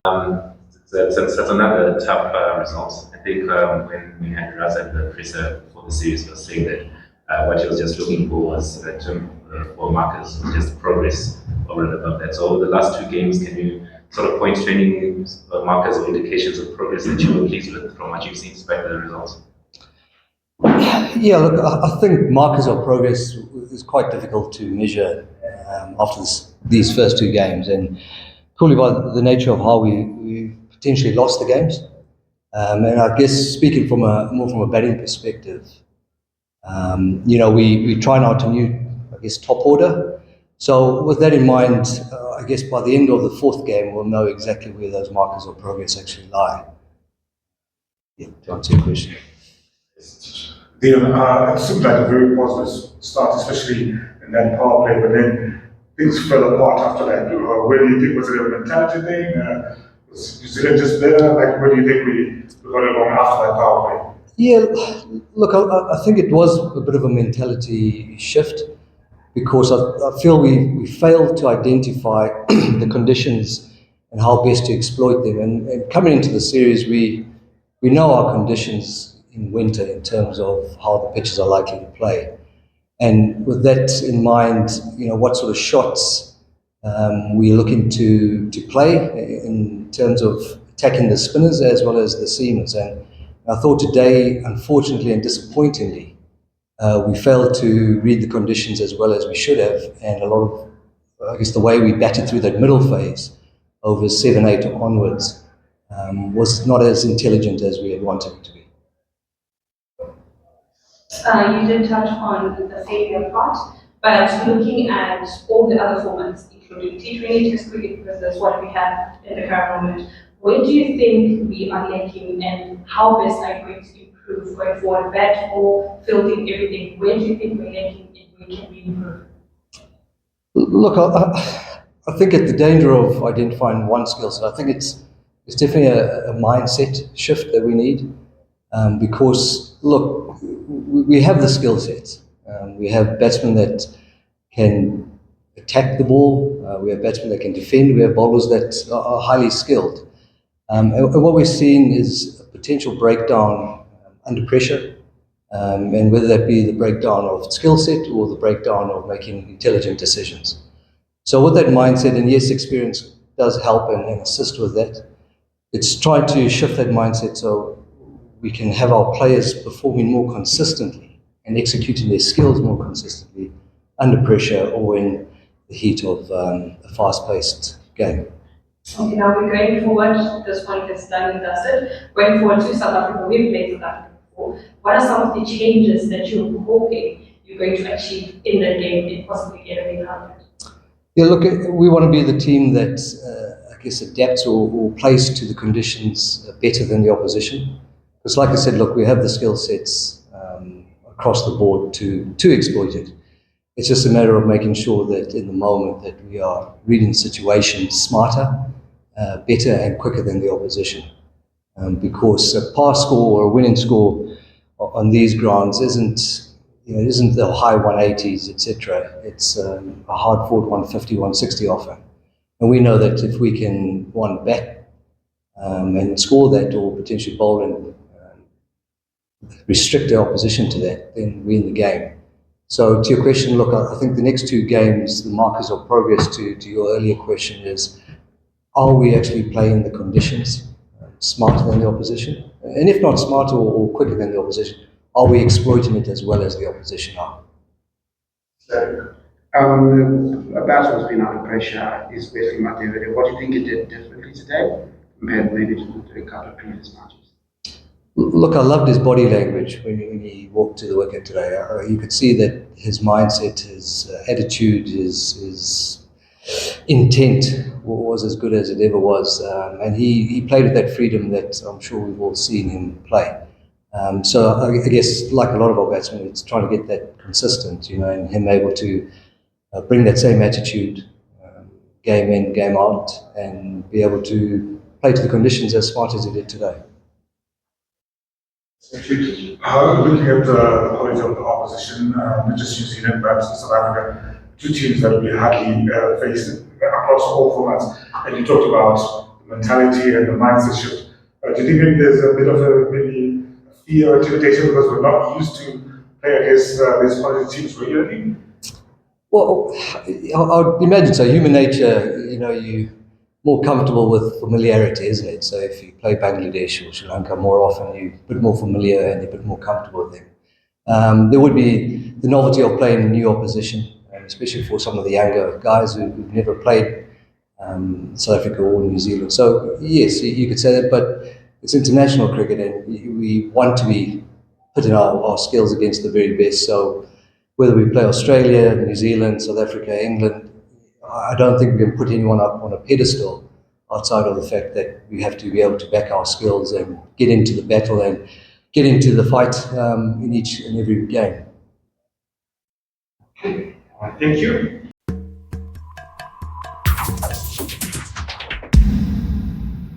That's another tough result. I think when we had Raz at the presser for the series, he was saying that what he was just looking for was for markers, just progress over and above that. So over the last two games, can you sort of point to any markers or indications of progress that you were pleased with from what you've seen despite the results? Yeah, look, I think markers of progress is quite difficult to measure after these first two games, and probably by the nature of how we potentially lost the games. And I guess speaking from more from a batting perspective, we try now to new, top order. So with that in mind, I guess by the end of the fourth game, we'll know exactly where those markers of progress actually lie. Yeah, to answer your question. Dion, it seemed like a very positive start, especially in that power play, but then things fell apart after that. Where do you think, was it a mentality thing? Was New Zealand just better? Like, where do you think we got it wrong after that power play? Yeah, look, I think it was a bit of a mentality shift because I feel we failed to identify the conditions and how best to exploit them. And coming into the series, we know our conditions in winter in terms of how the pitches are likely to play. And with that in mind, what sort of shots we're looking to play in terms of attacking the spinners as well as the seamers. And I thought today, unfortunately and disappointingly, we failed to read the conditions as well as we should have, and a lot of, the way we batted through that middle phase over 7-8 onwards was not as intelligent as we had wanted it to be. You did touch on the failure part, but looking at all the other formats, including T20, Test cricket, because that's what we have in the current moment, where do you think we are lacking, and how best are you going to improve going forward? Bat, ball, fielding, everything. Where do you think we're lacking and where can we improve? Look, I think at the danger of identifying one skill set, I think it's definitely a mindset shift that we need because, look, we have the skill sets. We have batsmen that can attack the ball. We have batsmen that can defend. We have bowlers that are highly skilled. And what we're seeing is a potential breakdown under pressure, and whether that be the breakdown of skill set or the breakdown of making intelligent decisions. So with that mindset, and yes, experience does help and assist with that, it's trying to shift that mindset so we can have our players performing more consistently and executing their skills more consistently under pressure or in the heat of a fast-paced game. Okay, now we're going forward. This one gets done and dusted. Going forward to South Africa, we've played South Africa before. What are some of the changes that you're hoping you're going to achieve in that game and possibly get a win out of it? Yeah, look, we want to be the team that, adapts or plays to the conditions better than the opposition. Because like I said, look, we have the skill sets across the board to exploit it. It's just a matter of making sure that in the moment that we are reading situations smarter, better and quicker than the opposition. Because a pass score or a winning score on these grounds isn't the high 180s, etc. It's a hard-fought 150, 160 offer. And we know that if we can, bat and score that or potentially bowl and restrict the opposition to that, then win the game. So to your question, look, I think the next two games, the markers of progress to your earlier question is, are we actually playing the conditions smarter than the opposition? And if not smarter or quicker than the opposition, are we exploiting it as well as the opposition are? A batter has been under pressure is basically Matevere. What do you think it did differently today compared maybe to a couple of previous matches? Look, I loved his body language when he walked to the wicket today. You could see that his mindset, his attitude, his intent was as good as it ever was. And he played with that freedom that I'm sure we've all seen him play. So I guess, like a lot of our batsmen, it's trying to get that consistent, and him able to bring that same attitude game in, game out, and be able to play to the conditions as smart as he did today. Looking at the quality of the opposition, not just New Zealand, but South Africa, two teams that we hardly faced across all formats. And you talked about the mentality and the mindset shift. Do you think maybe there's a bit of maybe fear or intimidation because we're not used to play against these quality teams regularly? Well, I would imagine so. Human nature, you're more comfortable with familiarity, isn't it? So if you play Bangladesh or Sri Lanka more often, you're a bit more familiar and you're a bit more comfortable with them. There would be the novelty of playing a new opposition, especially for some of the younger guys who've never played South Africa or New Zealand. So yes, you could say that, but it's international cricket and we want to be putting our skills against the very best. So whether we play Australia, New Zealand, South Africa, England, I don't think we can put anyone up on a pedestal outside of the fact that we have to be able to back our skills and get into the battle and get into the fight in each and every game. Okay, thank you.